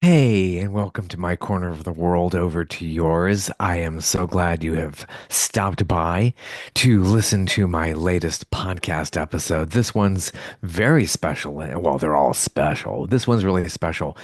Hey, and welcome to my corner of the world over to yours. I am so glad you have stopped by to listen to my latest podcast episode. This one's very special. Well, they're all special. This one's really special.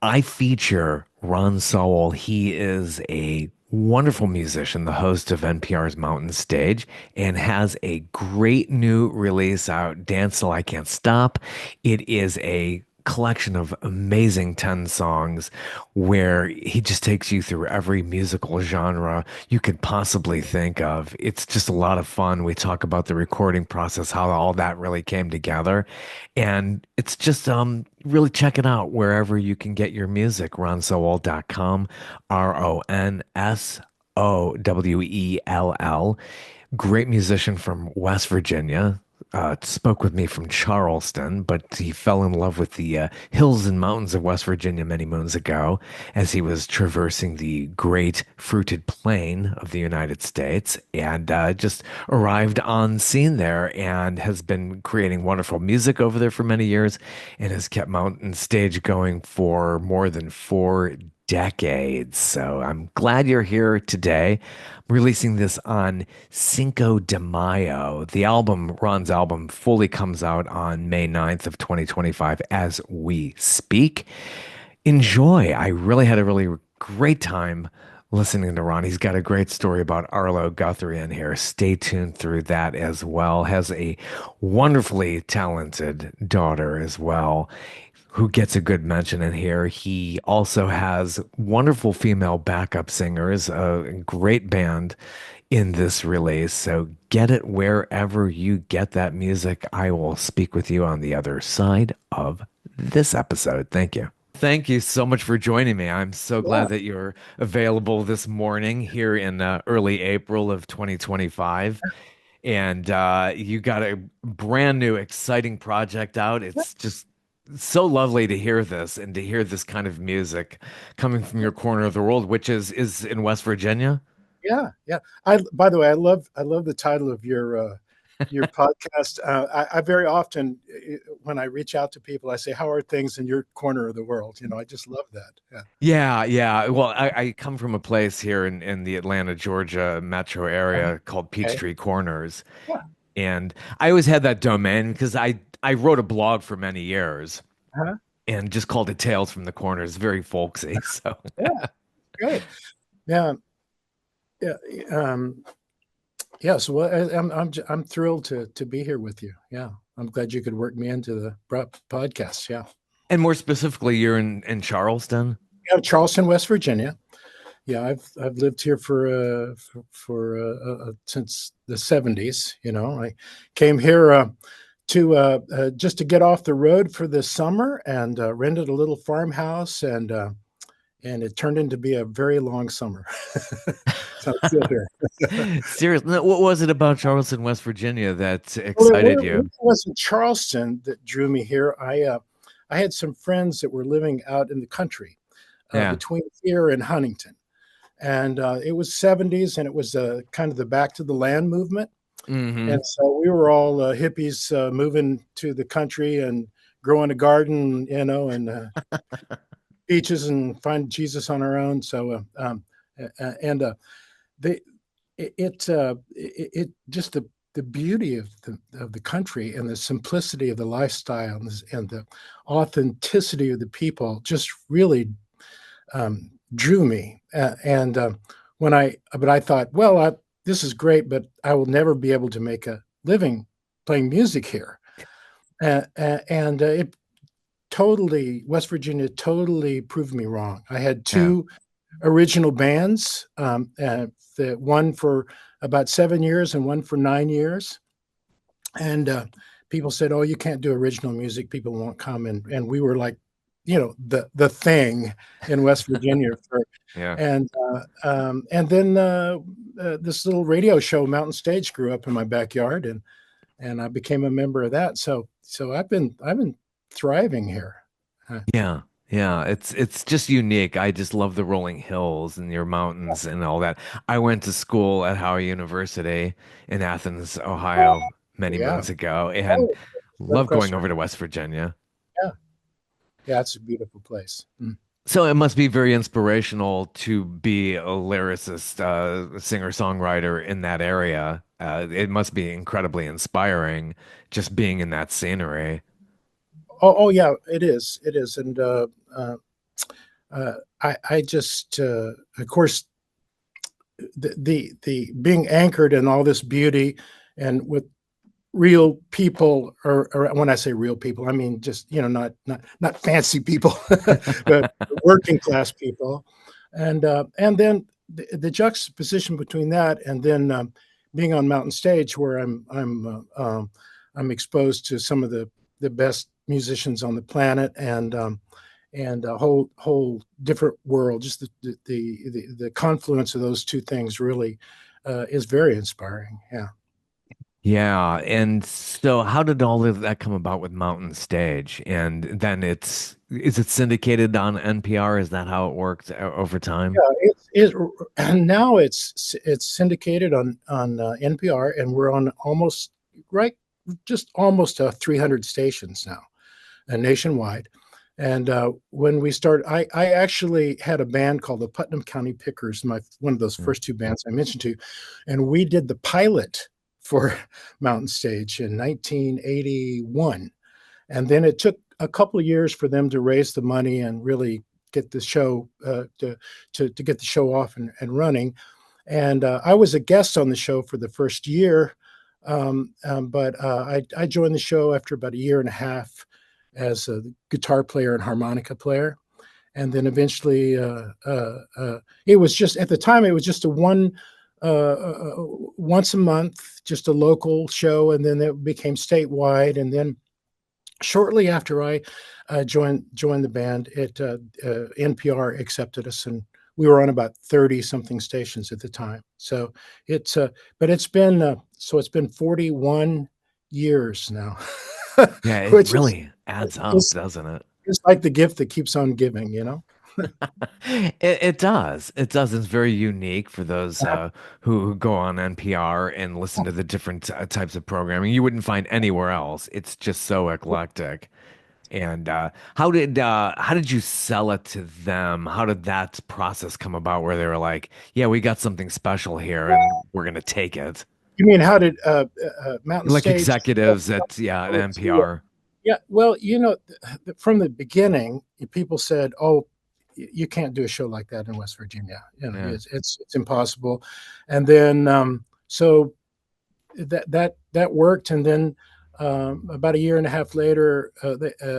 I feature Ron Sowell. He is a wonderful musician, the host of NPR's Mountain Stage, and has a great new release out, Dance Till I Can't Stop. It is a collection of amazing 10 songs where he just takes you through every musical genre you could possibly think of. It's just a lot of fun. We talk about the recording process, how all that really came together. And it's just really check it out wherever you can get your music. RonSowell.com, RonSowell. Great musician from West Virginia. Spoke with me from Charleston, but he fell in love with the hills and mountains of West Virginia many moons ago as he was traversing the great fruited plain of the United States and just arrived on scene there and has been creating wonderful music over there for many years and has kept Mountain Stage going for more than 4 decades. So I'm glad you're here today. I'm releasing this on Cinco de Mayo. The album, Ron's album, fully comes out on May 9th of 2025 as we speak. Enjoy. I really had a really great time listening to Ron. He's got a great story about Arlo Guthrie in here. Stay tuned through that as well. Has a wonderfully talented daughter as well who gets a good mention in here. He also has wonderful female backup singers, a great band in this release. So get it wherever you get that music. I will speak with you on the other side of this episode. Thank you. Thank you so much for joining me. I'm so Yeah. glad that you're available this morning here in early April of 2025. And you got a brand new, exciting project out. It's just so lovely to hear this and to hear this kind of music coming from your corner of the world, which is in West Virginia. Yeah. By the way, I love the title of your podcast. I very often, when I reach out to people, I say, "How are things in your corner of the world?" I just love that. Yeah. Yeah, yeah. Well, I come from a place here in the Atlanta, Georgia metro area called Okay. Peachtree Corners. Yeah. And I always had that domain because I wrote a blog for many years Uh-huh. and just called it Tales from the Corners, very folksy. So Yeah. Great. Yeah. Yeah. Um, yes. Well, I'm thrilled to be here with you. Yeah. I'm glad you could work me into the podcast. Yeah. and more specifically, you're in Charleston. Yeah. Charleston, West Virginia. Yeah, I've lived here for since the '70s. I came here to just to get off the road for the summer and rented a little farmhouse, and it turned into be a very long summer. So I'm still here. Seriously, no, what was it about Charleston, West Virginia that Well, excited it you? wasn't Charleston that drew me here. I had some friends that were living out in the country Yeah. between here and Huntington, and it was '70s, and it was kind of the back to the land movement. And Hmm. so we were all hippies moving to the country and growing a garden, and beaches and find Jesus on our own. So, and they, it just the beauty of the country and the simplicity of the lifestyle and the authenticity of the people just really drew me. But I thought, well, this is great, but I will never be able to make a living playing music here. And it totally, West Virginia totally proved me wrong. I had Yeah. two original bands, the one for about 7 years and one for 9 years. And people said, "Oh, you can't do original music. People won't come." And we were like, the thing in West Virginia for Yeah. and then this little radio show, Mountain Stage, grew up in my backyard, and I became a member of that. So I've been thriving here. Uh, Yeah. Yeah. It's just unique. I just love the rolling hills and your mountains and all that. I went to school at Howard University in Athens, Ohio, many yeah. moons ago, and Oh, no love going question. over to West Virginia. Yeah, yeah, it's a beautiful place. Mm. So it must be very inspirational to be a lyricist, singer-songwriter in that area. It must be incredibly inspiring just being in that scenery. Oh yeah, it is. It is. And I just, of course, the being anchored in all this beauty and with real people, or when I say real people, I mean just not fancy people, but working class people, and then the juxtaposition between that and then being on Mountain Stage, where I'm exposed to some of the best musicians on the planet, and a whole different world. Just the confluence of those two things really is very inspiring. Yeah. Yeah, and so how did all of that come about with Mountain Stage? And then is it syndicated on NPR? Is that how it worked over time? Yeah, and now it's syndicated on NPR, and we're on almost right, just almost 300 stations now, nationwide. And when we started, I actually had a band called the Putnam County Pickers, my one of those Mm. first two bands I mentioned to you, and we did the pilot for Mountain Stage in 1981. And then it took a couple of years for them to raise the money and really get the show to get the show off and running. And I was a guest on the show for the first year, but I joined the show after about a year and a half as a guitar player and harmonica player. And then eventually, it was just at the time it was just a once a month, just a local show, and then it became statewide, and then shortly after I joined the band, NPR accepted us, and we were on about 30 something stations at the time. So it's but it's been 41 years now, Yeah, it which is really adds up, is doesn't it? is like the gift that keeps on giving, you know. It does. It does. It's very unique for those who go on NPR and listen to the different types of programming you wouldn't find anywhere else. It's just so eclectic. And how did you sell it to them? How did that process come about where they were like, "Yeah, we got something special here, and we're gonna take it." You mean how did Mountain Like Stage? executives at at NPR. Yeah, well, from the beginning, people said, "Oh, you can't do a show like that in West Virginia. Yeah. It's impossible." And then so that worked, and then about a year and a half later,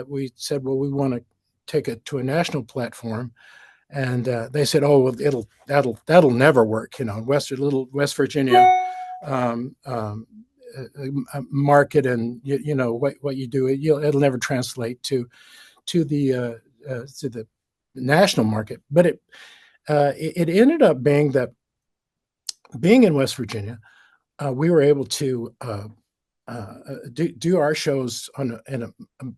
we said, "Well, we want to take it to a national platform." And they said, "Oh, well, that'll never work. West Virginia um, um, market, and what you do, it'll never translate to the national market." But it ended up being that being in West Virginia, we were able to do our shows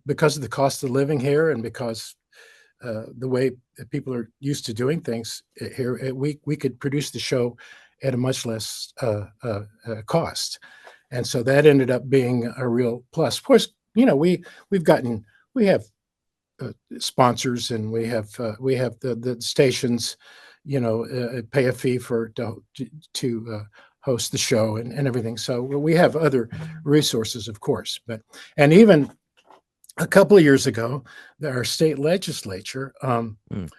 because of the cost of living here, and because the way that people are used to doing things here, we could produce the show at a much less cost, and so that ended up being a real plus. Of course, we've gotten we have sponsors, and we have the stations, pay a fee to host the show, and everything. So we have other resources, of course, and even a couple of years ago, our state legislature, Mm.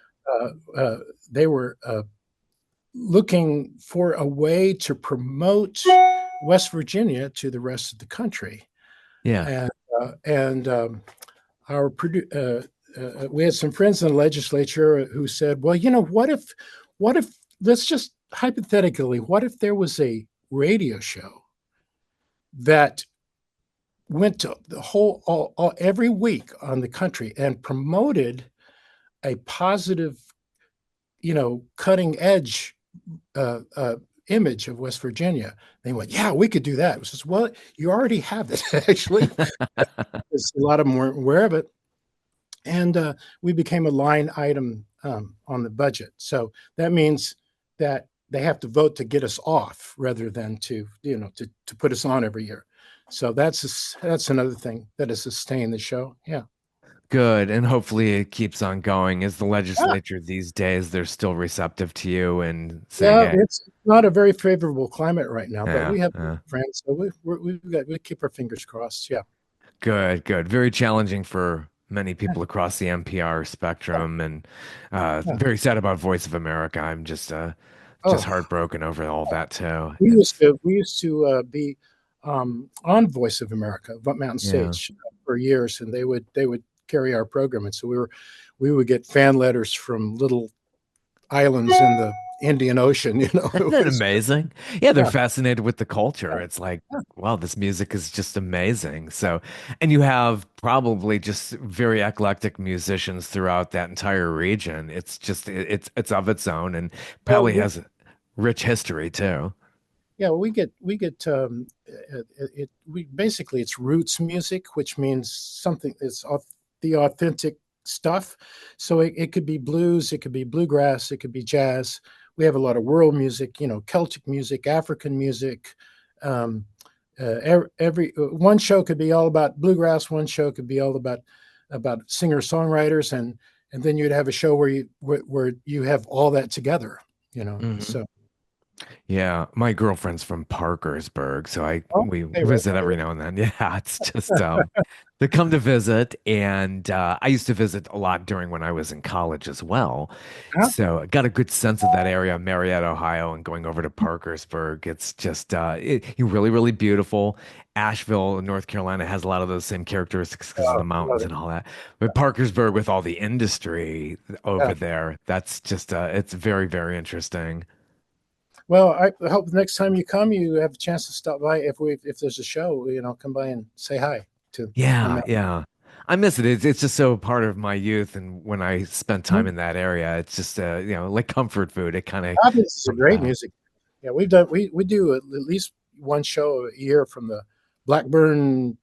uh, they were looking for a way to promote West Virginia to the rest of the country, Yeah. and our we had some friends in the legislature who said, "Well, what if let's just hypothetically, what if there was a radio show that went to the every week on the country and promoted a positive, cutting edge uh, uh, image of West Virginia." They went, "Yeah, we could do that." It says, "Well, you already have it." Actually, a lot of them weren't aware of it, and we became a line item on the budget. So that means that they have to vote to get us off rather than to put us on every year. So that's another thing that has sustained the show. Yeah. Good, and hopefully it keeps on going. Is the Yeah, legislature these days, they're still receptive to you and saying, yeah, hey, it's not a very favorable climate right now, but yeah, we have yeah. friends, so we keep our fingers crossed. Yeah, Good, good. Very challenging for many people across the NPR yeah, spectrum, and yeah. very sad about Voice of America. I'm just Oh, heartbroken over all that too. we used It's to we used to be on Voice of America, Mountain yeah. Stage, for years, and they would carry our program, and so we would get fan letters from little islands in the Indian Ocean. Isn't It that was amazing? Yeah, they're yeah, fascinated with the culture. It's like, yeah, wow, this music is just amazing. So, and you have probably just very eclectic musicians throughout that entire region. It's just it's of its own and well, probably has a rich history too. yeah, we get we basically it's roots music, which means something it's the authentic stuff. So it could be blues, it could be bluegrass, it could be jazz. We have a lot of world music, Celtic music, African music. Um, every one show could be all about bluegrass, one show could be all about singer-songwriters, and then you'd have a show where you have all that together. Mhm. So Yeah, my girlfriend's from Parkersburg, so I oh, we hey, right visit by every there. now and then. Yeah, it's just they come to visit, and I used to visit a lot during when I was in college as well. Huh? So I got a good sense of that area, Marietta, Ohio, and going over to Parkersburg. It's just really, really beautiful. Asheville, North Carolina, has a lot of those same characteristics because of the I love mountains it. and all that. But Parkersburg, with all the industry Yeah. over there, that's just it's very, very interesting. Well, I hope the next time you come, you have a chance to stop by. If there's a show, come by and say hi to the Yeah, mountain. yeah. I miss it. It's just so part of my youth, and when I spend time in that area, it's just like comfort food. It kind of Providence is a comes great back. music. Yeah, we do at least one show a year from the Blackburn,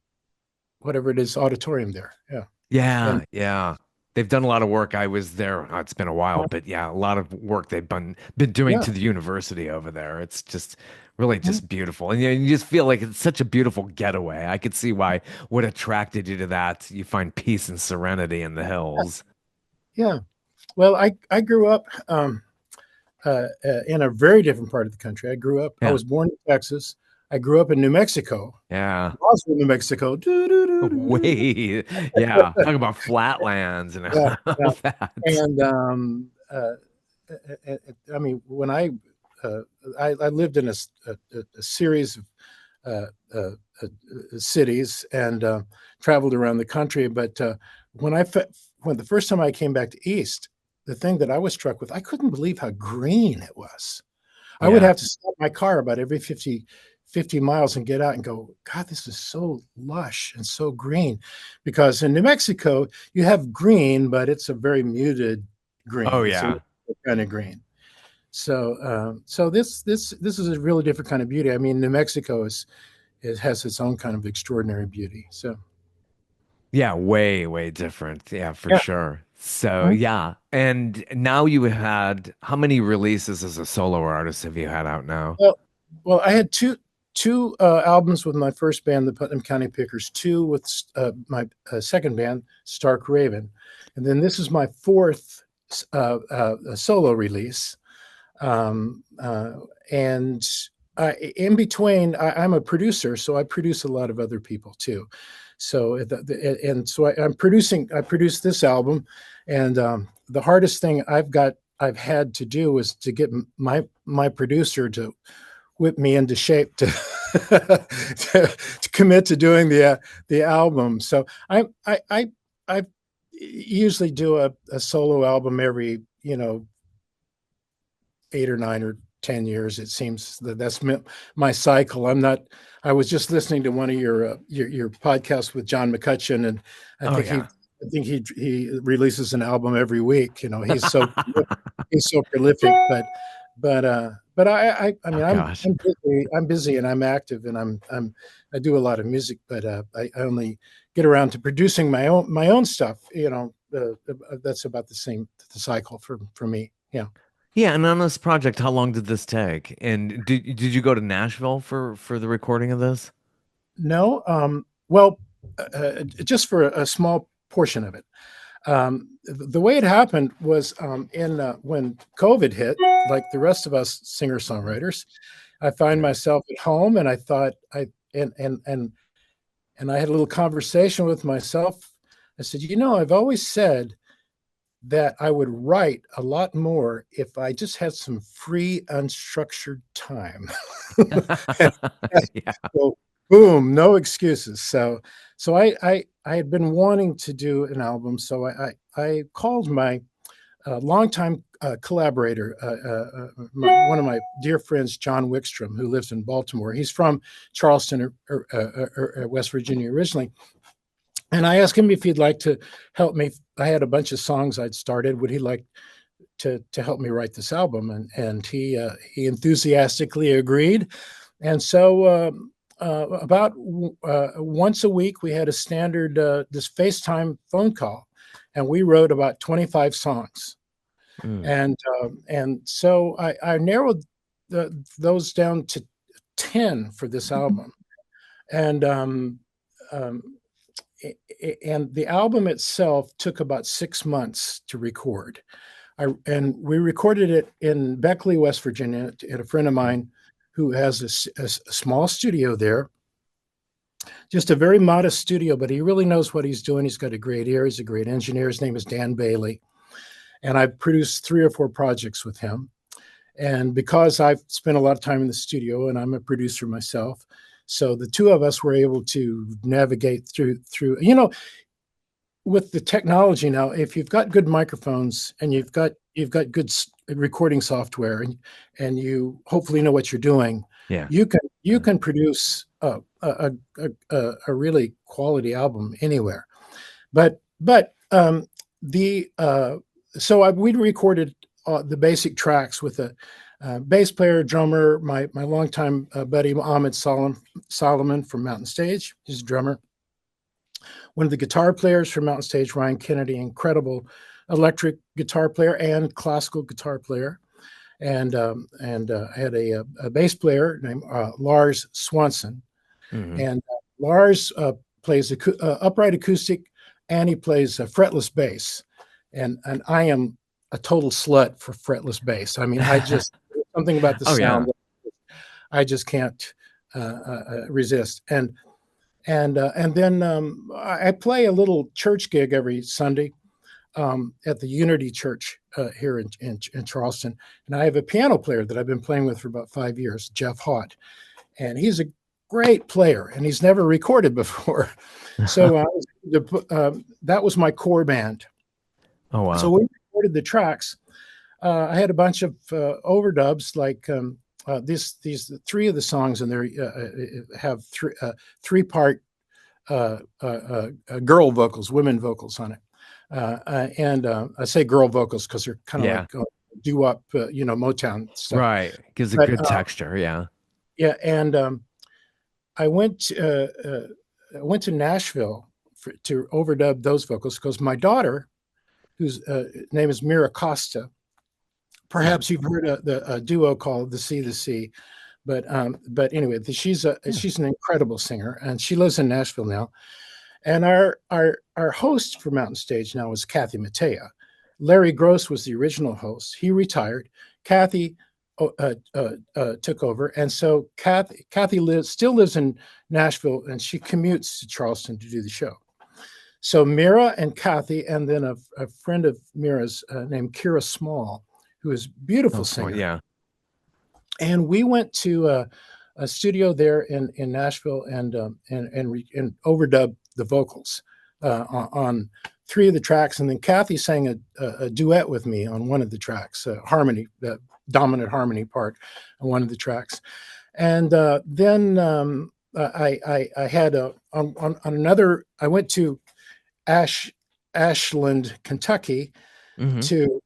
whatever it is, auditorium there. Yeah, and Yeah, yeah. They've done a lot of work. I was there. It's been a while, but yeah, a lot of work they've been doing yeah, to the university over there. It's just really mhm, just beautiful, and you just feel like it's such a beautiful getaway. I could see why what attracted you to that. You find peace and serenity in the hills. yeah. Well, I grew up in a very different part of the country. I Yeah, was born in Texas. I grew up in New Mexico, yeah. Roswell, New Mexico. Doo, doo, doo, doo, doo. Way, yeah. Talk about flatlands and Yeah, all yeah. that. And I mean, when uh, I lived in a series of cities and traveled around the country, but when the first time I came back to East, the thing that I was struck with, I couldn't believe how green it was. I would Yeah. have to stop my car about every 50 miles and get out and go, God, this is so lush and so green. Because in New Mexico, you have green, but it's a very muted Oh green. It's a yeah. kind of green. So this is a really different kind of beauty. I mean, New Mexico it has its own kind of extraordinary beauty. So Yeah, way, way different. Yeah, for yeah. sure. So Mhm. yeah. And now you had how many releases as a solo artist have you had out now? Well, I had two albums with my first band, the Putnam County Pickers, two with my second band, Stark Raven, and then this is my fourth solo release. Um, uh, and in between, I'm a producer, so I produce a lot of other people too. So and so I'm producing. I produced this album, and the hardest thing I've had to do is to get my producer to whip me into shape to to commit to doing the album. So I usually do a solo album every 8 or 9 or 10 years. It seems that's my cycle. I'm not. I was just listening to one of your podcasts with John McCutcheon, and I Oh think yeah. he releases an album every week. He's so prolific, but I Oh mean gosh. I'm busy and I'm active and I do a lot of music, but I only get around to producing my own stuff. That's about the cycle for me. Yeah. Yeah, and on this project, how long did this take? And did you go to Nashville for the recording of this? No, well, just for a small portion of it. The way it happened was when COVID hit, like the rest of us singer-songwriters, I find Yeah. myself at home, and I thought and I had a little conversation with myself. I said, I've always said that I would write a lot more if I just had some free, unstructured time. Yeah. So, boom, no excuses. So I had been wanting to do an album, so I called my longtime collaborator, one of my dear friends, John Wickstrom, who lives in Baltimore. He's from Charleston, West Virginia originally. And I asked him if he'd like to help me. I had a bunch of songs I'd started. Would he like to help me write this album? And he enthusiastically agreed. And so about once a week, we had a standard this FaceTime phone call, and we wrote about 25 songs. Mm. And so I narrowed those down to 10 for this album. And um, and the album itself took about 6 months to record. And we recorded it in Beckley, West Virginia, at a friend of mine who has a small studio there, just a very modest studio, but he really knows what he's doing. He's got a great ear. He's a great engineer. His name is Dan Bailey. And I've produced 3 or 4 projects with him. And because I've spent a lot of time in the studio and I'm a producer myself, so the two of us were able to navigate through, with the technology now, if you've got good microphones and you've got good recording software, and you hopefully know what you're doing, Yeah. you can produce a really quality album anywhere. But the so we recorded the basic tracks with a bass player, drummer, my longtime buddy Ahmed Solomon from Mountain Stage. He's a drummer. One of the guitar players from Mountain Stage, Ryan Kennedy, incredible electric guitar player and classical guitar player. And I had a bass player named Lars Swanson. Hmm. And Lars plays upright acoustic, and he plays fretless bass. And I am a total slut for fretless bass. I mean, I just something about the Oh yeah. sound that I just can't resist. And then I play a little church gig every Sunday at the Unity Church here in Charleston. And I have a piano player that I've been playing with for about 5 years, Jeff Hott. And he's a great player, and he's never recorded before. So that was my core band. Oh So wow. we recorded the tracks. I had a bunch of overdubs, like these 3 of the songs in there have 3-part girl vocals, women vocals on it. And I say girl vocals because they're kind of Yeah. like doo-wop, Motown stuff. Right. Gives a But good texture. Yeah. yeah, and I went to Nashville to overdub those vocals because my daughter, whose name is Mira Costa, perhaps you've heard a duo called the Sea, but anyway, she's an incredible singer, and she lives in Nashville now. And our host for Mountain Stage now is Kathy Mattea. Larry Gross was the original host. He retired. Kathy took over, and so Kathy still lives in Nashville, and she commutes to Charleston to do the show. So Mira and Kathy, and then a friend of Mira's named Kira Small, who is a beautiful Oh, cool. singer. Yeah. And we went to a studio there in Nashville and overdubbed the vocals on 3 of the tracks, and then Kathy sang a duet with me on one of the tracks, harmony, the dominant harmony part on one of the tracks. And then I had on another. I went to Ashland, Kentucky, Hmm. to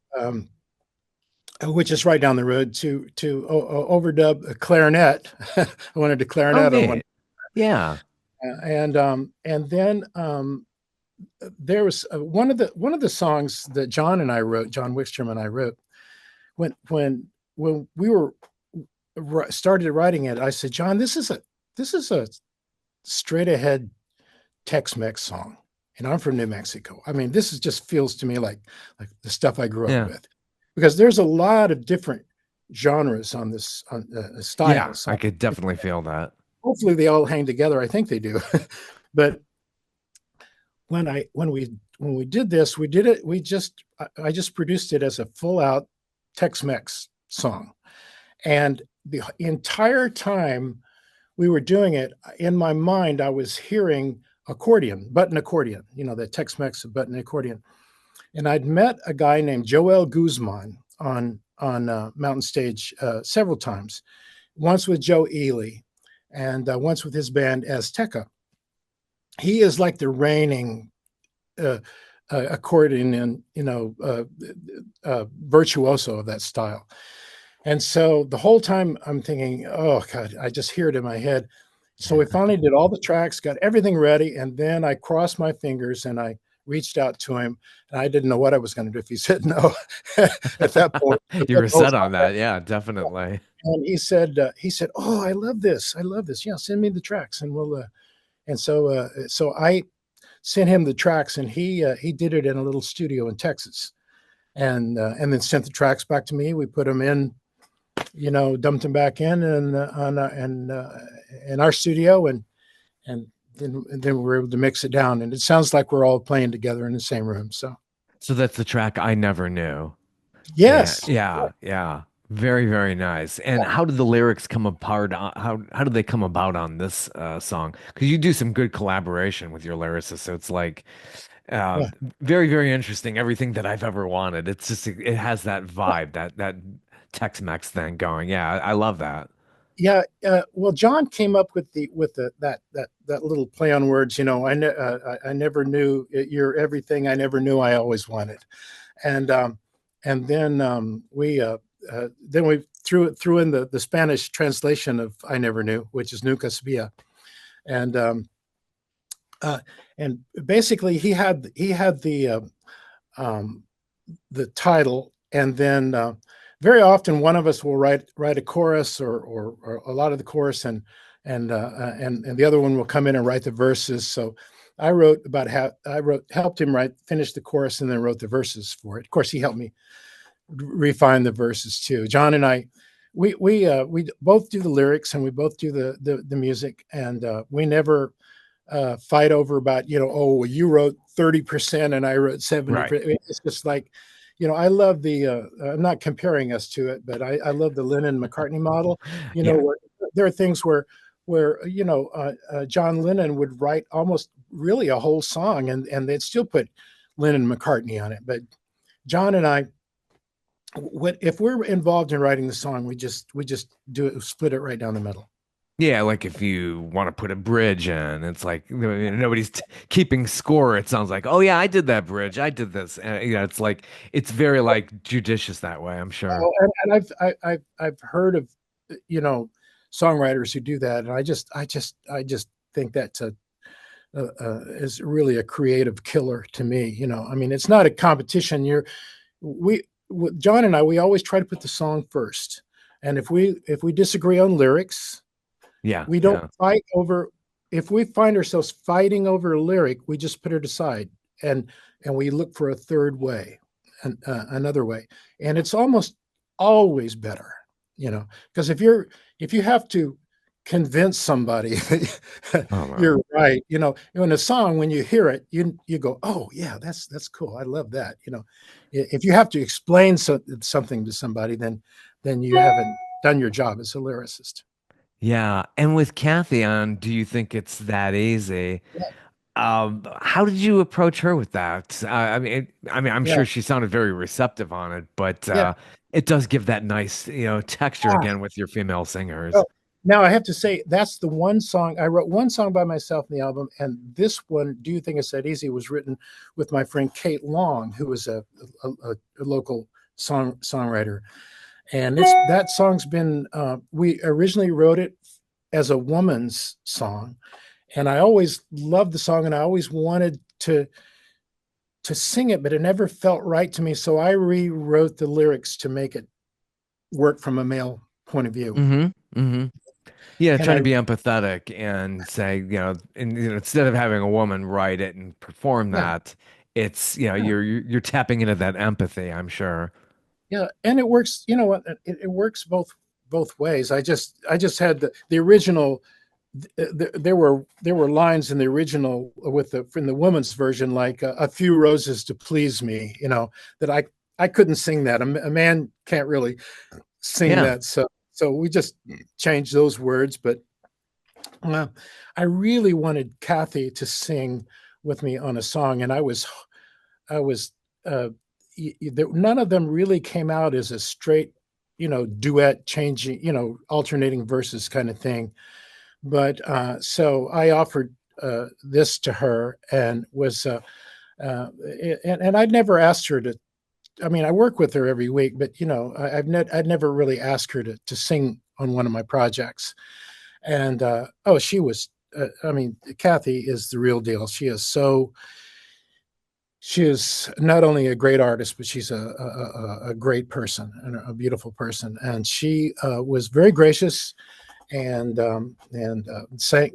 which is right down the road, to overdub a clarinet. I wanted to Oh, clarinet on one, neat. Yeah. and then there was one of the songs that John Wickstrom and I wrote. When we were started writing it, I said, John, this is a straight ahead Tex-Mex song. and I'm from New Mexico. I mean, this is just feels to me like the stuff I grew up Yeah. with, because there's a lot of different genres on this Yeah, styles. I could definitely feel that. Hopefully, they all hang together. I think they do, but when we did this, we did it. I just produced it as a full out Tex-Mex song, and the entire time we were doing it, in my mind, I was hearing button accordion, the Tex-Mex button accordion. And I'd met a guy named Joel Guzman on Mountain Stage several times, once with Joe Ely, and once with his band Azteca. He is like the reigning uh, accordion and virtuoso of that style. And so the whole time I'm thinking, oh God, I just hear it in my head. So we finally did all the tracks, got everything ready, and then I crossed my fingers and I reached out to him, and I didn't know what I was going to do if he said no at that point. You were set on that. Yeah, definitely. And he said, "Oh, I love this. I love this. Yeah, send me the tracks, and we'll." So I sent him the tracks, and he did it in a little studio in Texas, and then sent the tracks back to me. We put them in, dumped them back in and in our studio, and then we were able to mix it down, and it sounds like we're all playing together in the same room. So So that's the track I Never Knew. And yes, yeah, yeah. Very, very nice. And how did the lyrics come apart? How did they come about on this song? Because you do some good collaboration with your lyricist, so it's like uh, yeah, very, very interesting. Everything that I've ever wanted. It's just it has that vibe, that Tex-Mex thing going. Yeah, I love that. yeah. Well, John came up with that little play on words. I never knew you're everything I never knew I always wanted, and then we threw in the Spanish translation of I never knew, which is Nunca Sabía, and uh, and basically he had um, the title, and then very often one of us will write a chorus or a lot of the chorus, and the other one will come in and write the verses. So helped him finish the chorus, and then wrote the verses for it. Of course, he helped me refine the verses too. John and I, we both do the lyrics and we both do the music, and we never fight over about, oh, well, you wrote 30% and I wrote Right. 70%. It's just like, I love I'm not comparing us to it, but I love the Lennon McCartney model, Yeah. where there are things where John Lennon would write almost really a whole song, and they'd still put Lennon McCartney on it. But John and I, if we're involved in writing the song, we just do it, split it right down the middle. Yeah, like if you want to put a bridge in, it's like nobody's keeping score. It sounds like, oh yeah, I did that bridge. I did this. It's like it's very like judicious that way, I'm sure. And I've heard of songwriters who do that, and I just think that's is really a creative killer to me. I mean, it's not a competition. John and I, we always try to put the song first, and if we disagree on lyrics, Yeah, we don't yeah. fight over. If we find ourselves fighting over a lyric, we just put it aside, and we look for a third way, another way, and it's almost always better, because if you have to convince somebody Oh man. you're right, in a song, when you hear it, you go, oh yeah, that's cool, I love that. If you have to explain something to somebody, then you haven't done your job as a lyricist. Yeah, and with Kathy on, do you think it's that easy? How did you approach her with that? I'm Yeah, sure she sounded very receptive on it, but yeah. it does give that nice, texture Ah, again with your female singers. well, now I have to say that's the one song I wrote. One song by myself in the album, and this one, "Do You Think It's That Easy," was written with my friend Kate Long, who was a local songwriter. And that song's been. We originally wrote it as a woman's song, and I always loved the song, and I always wanted to sing it, but it never felt right to me. So I rewrote the lyrics to make it work from a male point of view. Mm-hmm. Mm-hmm. Yeah, And trying I, to be empathetic and say, and instead of having a woman write it and perform yeah, that, it's, yeah, you're tapping into that empathy, I'm sure. yeah, and it works. You know what? It works both ways. I just had the original. There were lines in the original with the from the woman's version, like a few roses to please me. That I couldn't sing that. A man can't really sing Yeah. that. So we just changed those words. But uh, I really wanted Kathy to sing with me on a song, and I was uh, none of them really came out as a straight, duet changing, alternating verses kind of thing. But so I offered this to her and was, and I'd never asked her to. I mean, I work with her every week, but I'd never really asked her to sing on one of my projects. And oh, she was. I mean, Kathy is the real deal. She is not only a great artist, but she's a great person and a beautiful person. And she was very gracious and sang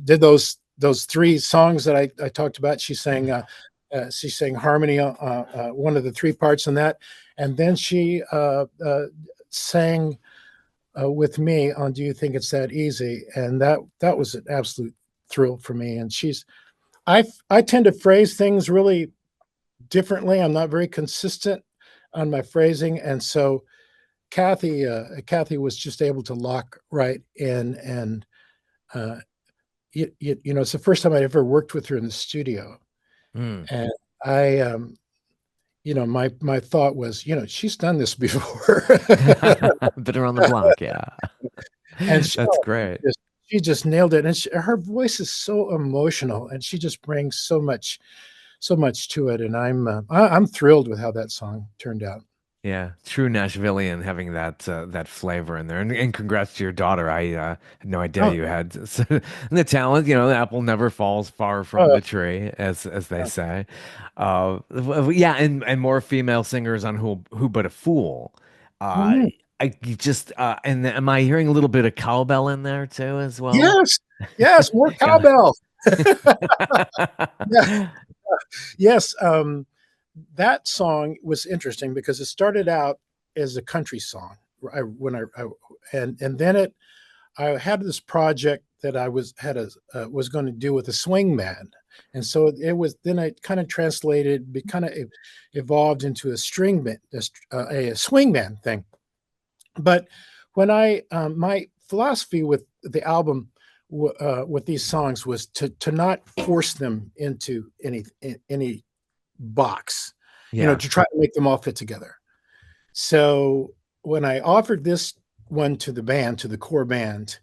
did those three songs that I talked about. She sang harmony, one of the three parts in that, and then she sang with me on "Do You Think It's That Easy?" And that was an absolute thrill for me. And I tend to phrase things really differently. I'm not very consistent on my phrasing, and so Kathy was just able to lock right in, and uh, it's the first time I ever worked with her in the studio, Mm. and I, my thought was, she's done this before, Been around the block, yeah. and That's great. she just nailed it, and her voice is so emotional, and she just brings so much to it, and I'm thrilled with how that song turned out. Yeah, true Nashvilleian having that flavor in there. And congrats to your daughter. I had no idea Oh, you had the talent. The apple never falls far from oh, the tree, as they say. Yeah, and more female singers on Who But a Fool. Uh, mhm. I you just and am I hearing a little bit of cowbell in there too as well? Yes, yes, more Yeah. cowbell. Yeah, yes. That song was interesting because it started out as a country song. And then I had this project that I was going to do with a swing band, and so it was then it kind of translated, kind of evolved into a string band, a swing band thing. But when my philosophy with the album with these songs was to not force them into any box, Yeah. to try to make them all fit together. So when I offered this one to the band, to the core band,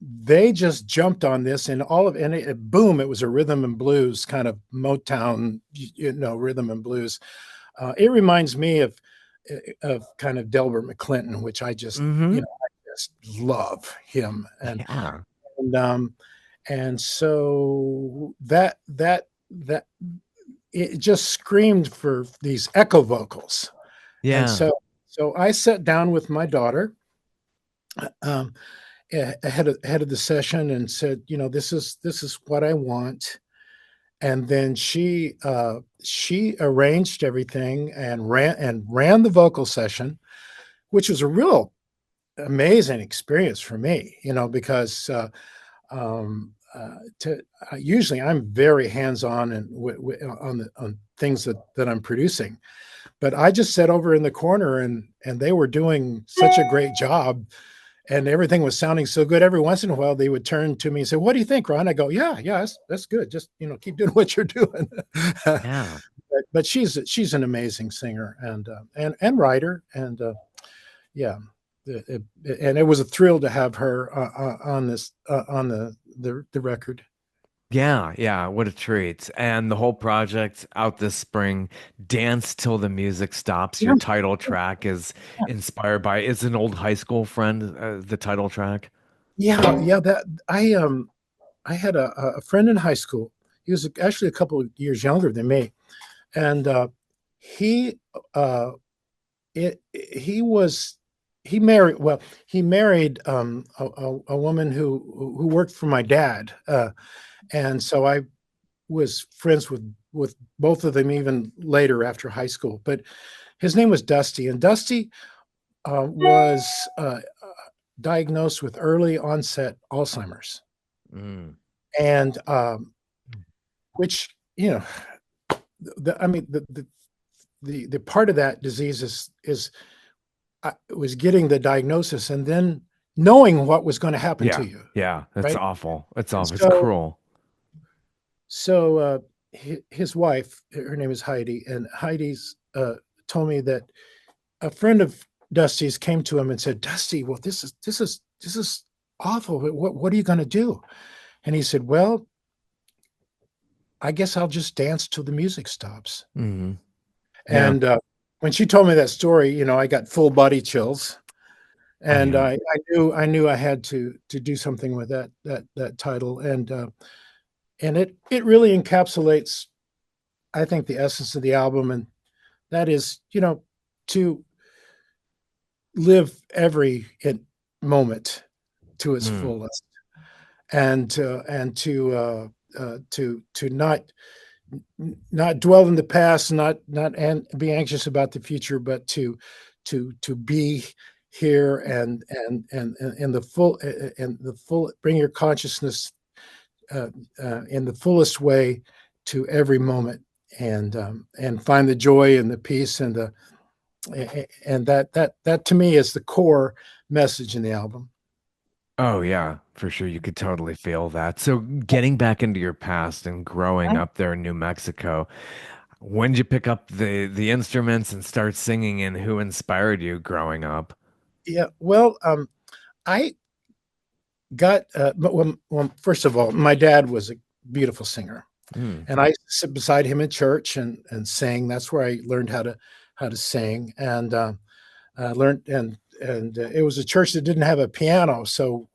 they just jumped on this, and boom, it was a rhythm and blues kind of Motown, rhythm and blues. It reminds me of kind of Delbert McClinton, which Hmm. I just love him, Yeah. and um, and so that it just screamed for these echo vocals. And Yeah. so I sat down with my daughter um, ahead of the session and said, this is what I want. And then she arranged everything and ran the vocal session, which was a real amazing experience for me, because usually I'm very hands on and on things that I'm producing. But I just sat over in the corner and they were doing such a great job and everything was sounding so good. Every once in a while they would turn to me and say, "What do you think, Ron?" I go, "Yeah, yeah, that's good. Just, keep doing what you're doing." Yeah. But she's an amazing singer and writer. And yeah, and it was a thrill to have her on this on the record. Yeah, yeah, what a treat. And the whole project out this spring, Dance Till the Music Stops. Yeah, Your title track is inspired by, is an old high school friend, the title track. yeah. That I had a friend in high school. He was actually a couple of years younger than me, and he he was he married well, he married a woman who worked for my dad, and so I was friends with both of them even later after high school. But his name was Dusty, and Dusty was diagnosed with early onset Alzheimer's, Mm. and which I mean the part of that disease is was getting the diagnosis and then knowing what was going to happen to Yeah. you, Yeah. That's right? awful. That's And awful. It's cruel. his wife, her name is Heidi, and Heidi's told me that a friend of Dusty's came to him and said, "Dusty, well, this is awful. What are you going to do?" And he said, "Well, I guess I'll just dance till the music stops." Hmm. Yeah. And when she told me that story, I got full body chills, Oh, and yeah. I knew I had to do something with that title, and it really encapsulates, I think, the essence of the album, and that is, to live every moment to its Mm. fullest, and to not dwell in the past, not be anxious about the future, but to be here and the full and the full bring your consciousness uh, in the fullest way to every moment, and find the joy and the peace and that to me is the core message in the album. Oh, yeah, for sure. You could totally feel that. So, getting back into your past and growing up there in New Mexico, when did you pick up the instruments and start singing, and who inspired you growing up? Yeah, well, I got well, first of all, my dad was a beautiful singer, Mm. and I sit beside him in church and sang. That's where I learned how to sing, and learned and it was a church that didn't have a piano, so